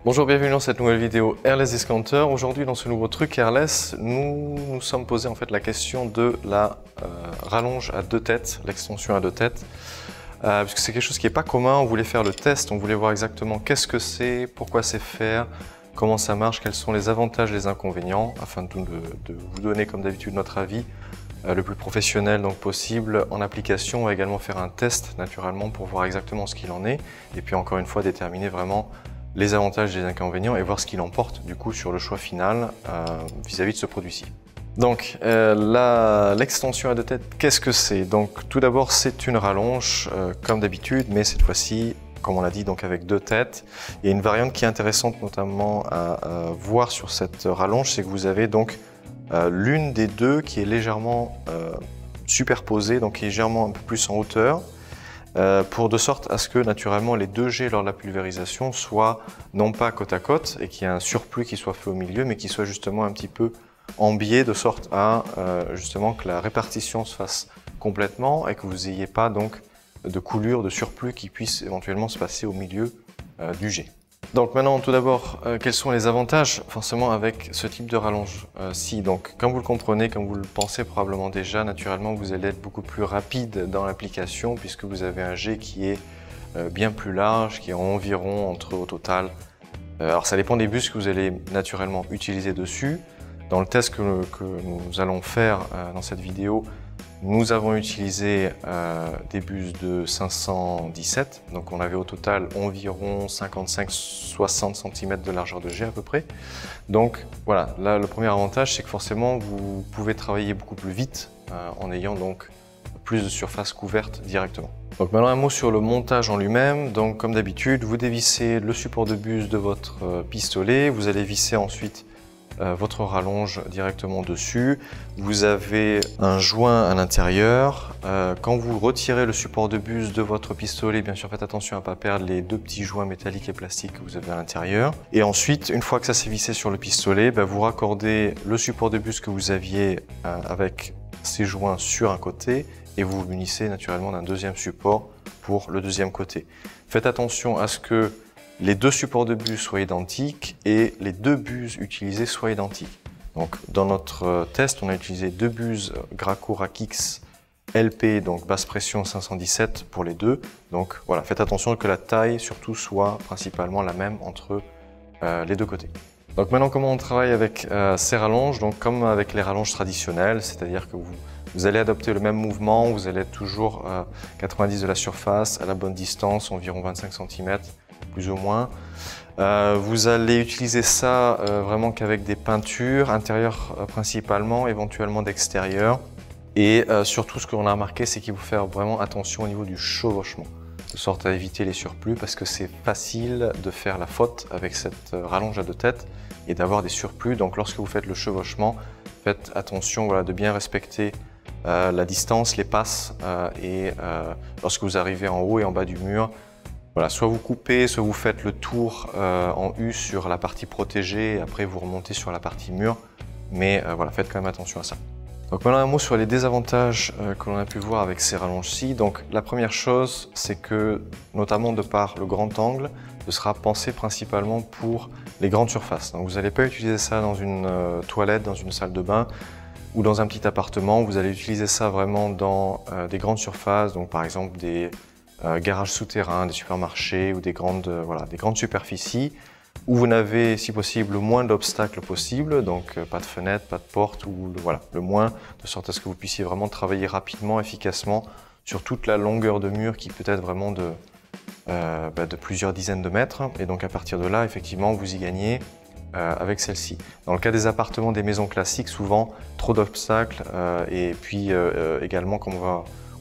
Bonjour, bienvenue dans cette nouvelle vidéo Airless Discounter. Aujourd'hui, dans ce nouveau truc Airless, nous nous sommes posé en fait la question de la rallonge à deux têtes, l'extension à deux têtes, puisque c'est quelque chose qui n'est pas commun. On voulait faire le test, on voulait voir exactement qu'est-ce que c'est, pourquoi c'est faire, comment ça marche, quels sont les avantages et les inconvénients, afin de vous donner comme d'habitude notre avis le plus professionnel donc possible en application. On va également faire un test naturellement pour voir exactement ce qu'il en est, et puis encore une fois déterminer vraiment les avantages et les inconvénients et voir ce qu'il emporte du coup sur le choix final vis-à-vis de ce produit-ci. Donc l'extension à deux têtes, qu'est-ce que c'est? Donc tout d'abord c'est une rallonge comme d'habitude, mais cette fois-ci, comme on l'a dit, donc avec deux têtes. Il y a une variante qui est intéressante notamment à voir sur cette rallonge, c'est que vous avez donc l'une des deux qui est légèrement superposée, donc qui est légèrement un peu plus en hauteur. Pour de sorte à ce que naturellement les deux jets lors de la pulvérisation soient non pas côte à côte et qu'il y ait un surplus qui soit fait au milieu, mais qui soit justement un petit peu en biais, de sorte à justement que la répartition se fasse complètement et que vous n'ayez pas donc de coulure, de surplus qui puisse éventuellement se passer au milieu du jet. Donc maintenant, tout d'abord, quels sont les avantages forcément avec ce type de rallonge ci? Donc comme vous le comprenez, comme vous le pensez probablement déjà, naturellement vous allez être beaucoup plus rapide dans l'application puisque vous avez un jet qui est bien plus large, qui est environ entre au total. Alors ça dépend des bus que vous allez naturellement utiliser dessus. Dans le test que nous allons faire dans cette vidéo, nous avons utilisé des bus de 517, donc on avait au total environ 55-60 cm de largeur de jet à peu près. Donc voilà, là le premier avantage c'est que forcément vous pouvez travailler beaucoup plus vite en ayant donc plus de surface couverte directement. Donc maintenant un mot sur le montage en lui-même. Donc comme d'habitude, vous dévissez le support de bus de votre pistolet, vous allez visser ensuite votre rallonge directement dessus. Vous avez un joint à l'intérieur. Quand vous retirez le support de bus de votre pistolet, bien sûr faites attention à ne pas perdre les deux petits joints métalliques et plastiques que vous avez à l'intérieur. Et ensuite, une fois que ça s'est vissé sur le pistolet, vous raccordez le support de bus que vous aviez avec ces joints sur un côté et vous vous munissez naturellement d'un deuxième support pour le deuxième côté. Faites attention à ce que les deux supports de bus soient identiques et les deux bus utilisés soient identiques. Donc, dans notre test, on a utilisé deux bus Graco Rakix LP, donc basse pression 517 pour les deux. Donc voilà, faites attention que la taille surtout soit principalement la même entre les deux côtés. Donc maintenant, comment on travaille avec ces rallonges? Donc comme avec les rallonges traditionnelles, c'est-à-dire que vous allez adopter le même mouvement, vous allez être toujours 90 de la surface, à la bonne distance, environ 25 cm. Plus ou moins. Vous allez utiliser ça vraiment qu'avec des peintures, intérieures principalement, éventuellement d'extérieur. Et surtout, ce qu'on a remarqué, c'est qu'il faut faire vraiment attention au niveau du chevauchement, de sorte à éviter les surplus, parce que c'est facile de faire la faute avec cette rallonge à deux têtes et d'avoir des surplus. Donc lorsque vous faites le chevauchement, faites attention de bien respecter la distance, les passes, et lorsque vous arrivez en haut et en bas du mur, voilà, soit vous coupez, soit vous faites le tour en U sur la partie protégée et après vous remontez sur la partie mur. Mais voilà, faites quand même attention à ça. Donc maintenant un mot sur les désavantages que l'on a pu voir avec ces rallonges-ci. Donc la première chose, c'est que notamment de par le grand angle, ce sera pensé principalement pour les grandes surfaces. Donc vous n'allez pas utiliser ça dans une toilette, dans une salle de bain ou dans un petit appartement. Vous allez utiliser ça vraiment dans des grandes surfaces, donc par exemple des garages souterrains, des supermarchés ou des grandes superficies où vous n'avez si possible le moins d'obstacles possible, donc pas de fenêtre, pas de porte, ou le moins, de sorte à ce que vous puissiez vraiment travailler rapidement, efficacement sur toute la longueur de mur qui peut être vraiment de plusieurs dizaines de mètres. Et donc à partir de là, effectivement, vous y gagnez avec celle-ci. Dans le cas des appartements, des maisons classiques, souvent trop d'obstacles et puis également, comme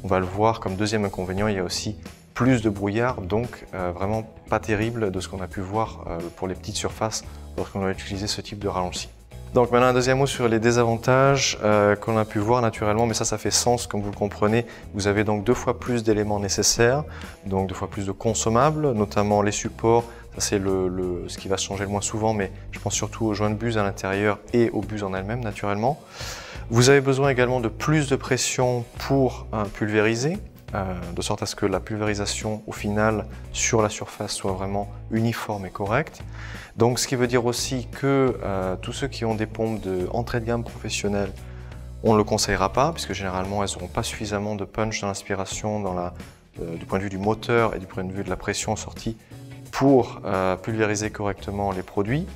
on va le voir, comme deuxième inconvénient, il y a aussi plus de brouillard, donc vraiment pas terrible de ce qu'on a pu voir pour les petites surfaces lorsqu'on a utilisé ce type de rallonge-ci. Donc maintenant un deuxième mot sur les désavantages qu'on a pu voir naturellement, mais ça fait sens comme vous le comprenez. Vous avez donc 2 fois plus d'éléments nécessaires, donc 2 fois plus de consommables, notamment les supports. Ça c'est ce qui va se changer le moins souvent, mais je pense surtout aux joints de buse à l'intérieur et aux buses en elles-mêmes naturellement. Vous avez besoin également de plus de pression pour pulvériser. de sorte à ce que la pulvérisation au final sur la surface soit vraiment uniforme et correcte. Donc ce qui veut dire aussi que tous ceux qui ont des pompes d'entrée de gamme professionnelle, on ne le conseillera pas, puisque généralement elles n'auront pas suffisamment de punch dans l'aspiration, du point de vue du moteur et du point de vue de la pression sortie pour pulvériser correctement les produits.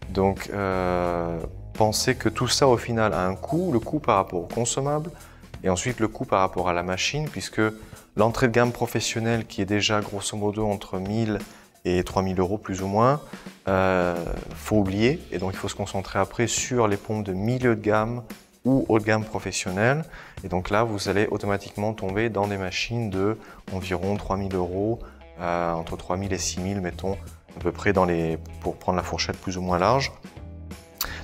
Donc pensez que tout ça au final a un coût, le coût par rapport au consommable et ensuite le coût par rapport à la machine, puisque l'entrée de gamme professionnelle qui est déjà grosso modo entre 1000 et 3000 € plus ou moins, faut oublier, et donc il faut se concentrer après sur les pompes de milieu de gamme ou haut de gamme professionnelle. Et donc là, vous allez automatiquement tomber dans des machines de environ 3000 €, entre 3000 et 6000, mettons, à peu près pour prendre la fourchette plus ou moins large.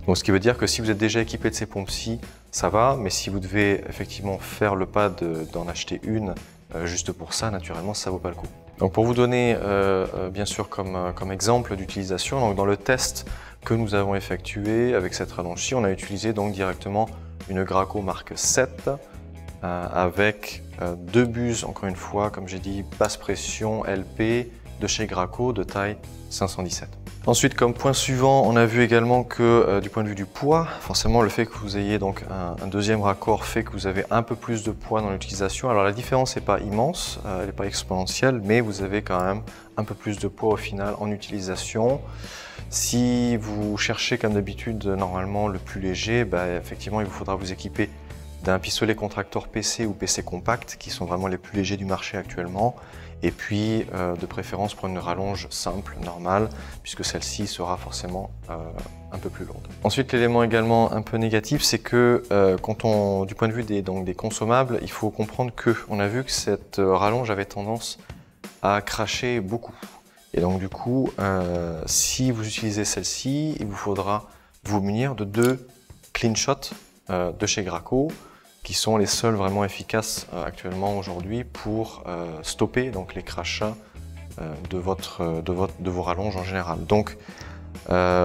Donc ce qui veut dire que si vous êtes déjà équipé de ces pompes-ci, ça va, mais si vous devez effectivement faire le pas d'en acheter une juste pour ça, naturellement, ça ne vaut pas le coup. Donc pour vous donner bien sûr comme exemple d'utilisation, donc dans le test que nous avons effectué avec cette rallonge-ci, on a utilisé donc directement une Graco marque 7 avec deux buses, encore une fois, comme j'ai dit, basse pression LP de chez Graco de taille 517. Ensuite, comme point suivant, on a vu également que du point de vue du poids, forcément le fait que vous ayez donc un deuxième raccord fait que vous avez un peu plus de poids dans l'utilisation. Alors la différence n'est pas immense, elle n'est pas exponentielle, mais vous avez quand même un peu plus de poids au final en utilisation. Si vous cherchez comme d'habitude normalement le plus léger, effectivement il vous faudra vous équiper d'un pistolet contracteur PC ou PC compact qui sont vraiment les plus légers du marché actuellement, et puis de préférence pour une rallonge simple, normale, puisque celle-ci sera forcément un peu plus lourde. Ensuite, l'élément également un peu négatif, c'est que du point de vue des consommables, il faut comprendre qu'on a vu que cette rallonge avait tendance à cracher beaucoup. Et donc du coup, si vous utilisez celle-ci, il vous faudra vous munir de deux clean shots de chez Graco, qui sont les seuls vraiment efficaces actuellement aujourd'hui pour stopper donc les crachats de vos rallonges en général. Donc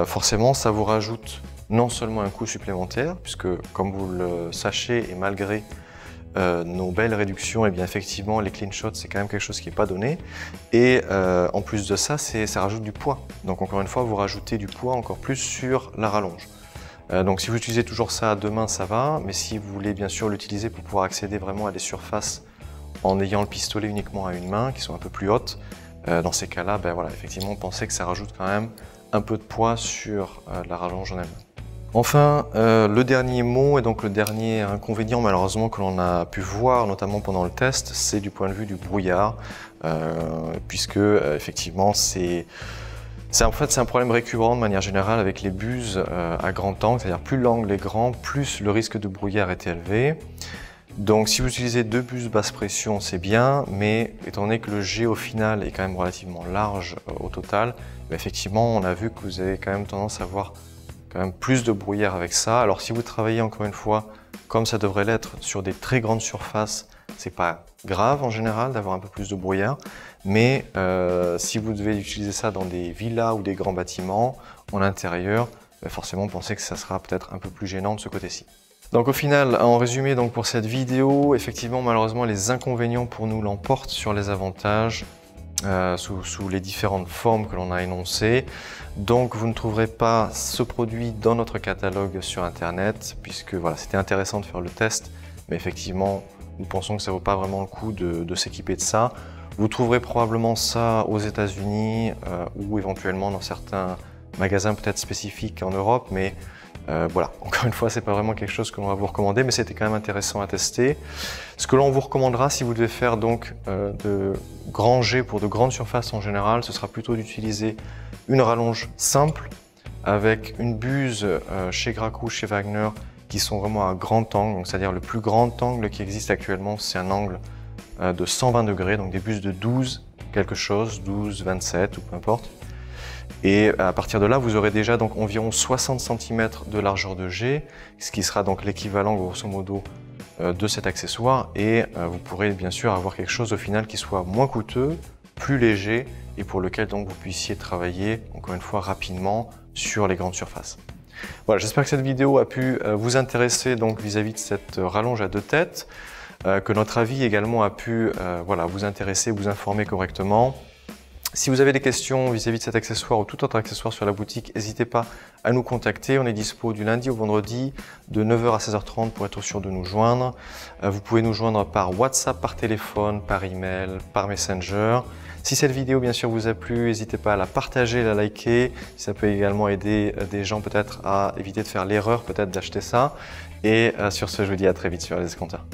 forcément, ça vous rajoute non seulement un coût supplémentaire, puisque comme vous le sachez et malgré nos belles réductions, et bien effectivement les clean shots c'est quand même quelque chose qui n'est pas donné, et en plus de ça, ça rajoute du poids. Donc encore une fois, vous rajoutez du poids encore plus sur la rallonge. Donc si vous utilisez toujours ça à deux mains, ça va, mais si vous voulez bien sûr l'utiliser pour pouvoir accéder vraiment à des surfaces en ayant le pistolet uniquement à une main, qui sont un peu plus hautes, dans ces cas-là, voilà, effectivement, pensez que ça rajoute quand même un peu de poids sur la rallonge en elle-même. Enfin, le dernier mot et donc le dernier inconvénient malheureusement que l'on a pu voir, notamment pendant le test, c'est du point de vue du brouillard, puisque effectivement en fait, c'est un problème récurrent de manière générale avec les buses à grand angle, c'est-à-dire plus l'angle est grand, plus le risque de brouillard est élevé. Donc si vous utilisez deux buses basse pression, c'est bien, mais étant donné que le jet au final est quand même relativement large au total, effectivement on a vu que vous avez quand même tendance à avoir quand même plus de brouillard avec ça. Alors si vous travaillez encore une fois comme ça devrait l'être sur des très grandes surfaces, c'est pas grave en général d'avoir un peu plus de brouillard, mais si vous devez utiliser ça dans des villas ou des grands bâtiments en intérieur, forcément pensez que ça sera peut-être un peu plus gênant de ce côté-ci. Donc au final, en résumé donc pour cette vidéo, effectivement malheureusement les inconvénients pour nous l'emportent sur les avantages sous les différentes formes que l'on a énoncées. Donc vous ne trouverez pas ce produit dans notre catalogue sur internet, puisque voilà, c'était intéressant de faire le test, mais effectivement nous pensons que ça ne vaut pas vraiment le coup de s'équiper de ça. Vous trouverez probablement ça aux États-Unis ou éventuellement dans certains magasins peut-être spécifiques en Europe, mais voilà, encore une fois, c'est pas vraiment quelque chose que l'on va vous recommander, mais c'était quand même intéressant à tester. Ce que l'on vous recommandera si vous devez faire donc de grands jets pour de grandes surfaces en général, ce sera plutôt d'utiliser une rallonge simple avec une buse chez Graco, chez Wagner, qui sont vraiment à grand angle, c'est-à-dire le plus grand angle qui existe actuellement, c'est un angle de 120 degrés, donc des buses de 12 quelque chose, 12, 27 ou peu importe. Et à partir de là, vous aurez déjà donc environ 60 cm de largeur de jet, ce qui sera donc l'équivalent grosso modo de cet accessoire, et vous pourrez bien sûr avoir quelque chose au final qui soit moins coûteux, plus léger, et pour lequel donc vous puissiez travailler encore une fois rapidement sur les grandes surfaces. Voilà, j'espère que cette vidéo a pu vous intéresser donc vis-à-vis de cette rallonge à deux têtes. que notre avis également a pu voilà, vous intéresser, vous informer correctement. Si vous avez des questions vis-à-vis de cet accessoire ou tout autre accessoire sur la boutique, n'hésitez pas à nous contacter. On est dispo du lundi au vendredi de 9h à 16h30 pour être sûr de nous joindre. Vous pouvez nous joindre par WhatsApp, par téléphone, par email, par Messenger. Si cette vidéo bien sûr vous a plu, n'hésitez pas à la partager, la liker. Ça peut également aider des gens peut-être à éviter de faire l'erreur peut-être d'acheter ça. Et sur ce, je vous dis à très vite sur Les Escompteurs.